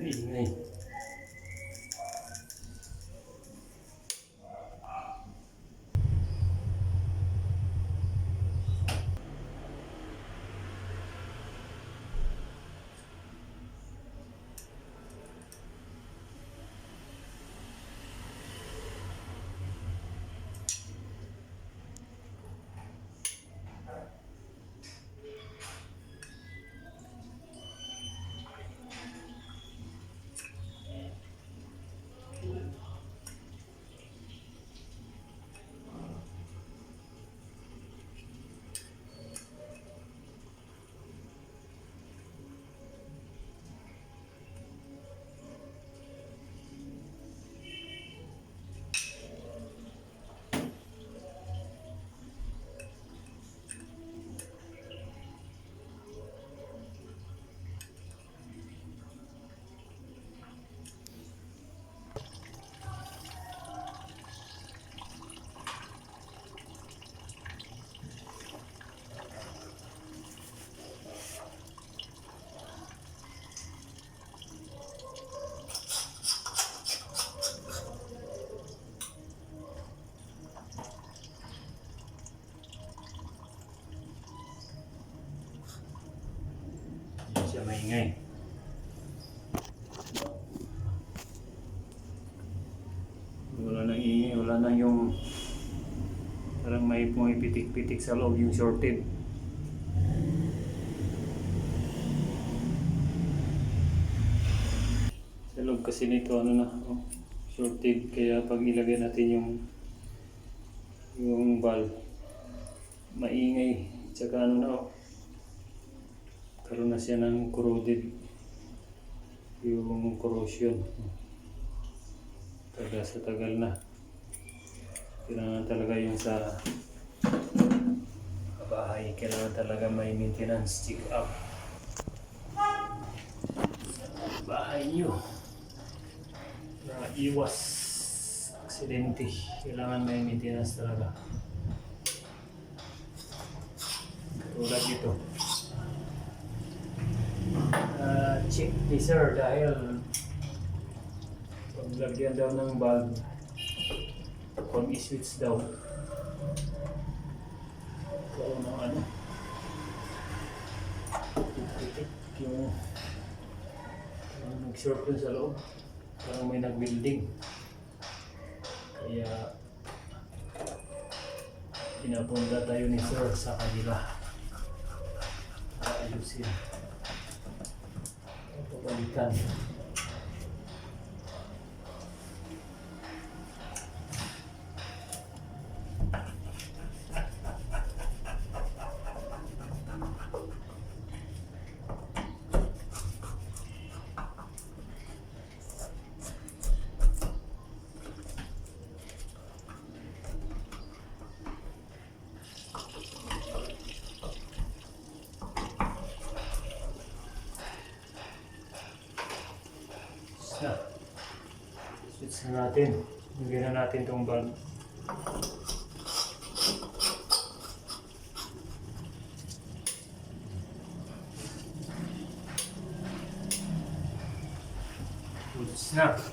Ingay. Hindi siya maingay. Wala nang ingay, wala nang yung parang may pumipitik-pitik sa loob yung shorted. Sa loob kasi nito shorted, kaya pag ilagay natin yung valve, maingay. Tsaka karoon na siya ng corroded, yung corrosion. Tagal sa tagal na. Kailangan talaga yung sa bahay, kailangan talaga may maintenance check up. Bahay nyo na iwas aksidente, kailangan may maintenance talaga. Tulad ito. Check ni sir dahil paglagyan daw ng valve, pag i-switch daw, karoon ng yung nag-short dun sa loob, parang may nag-building, kaya pinapunta tayo ni sir sa kanila para ayusin, pabalikan. Switch na natin. Lagyan na natin itong valve. Switch na.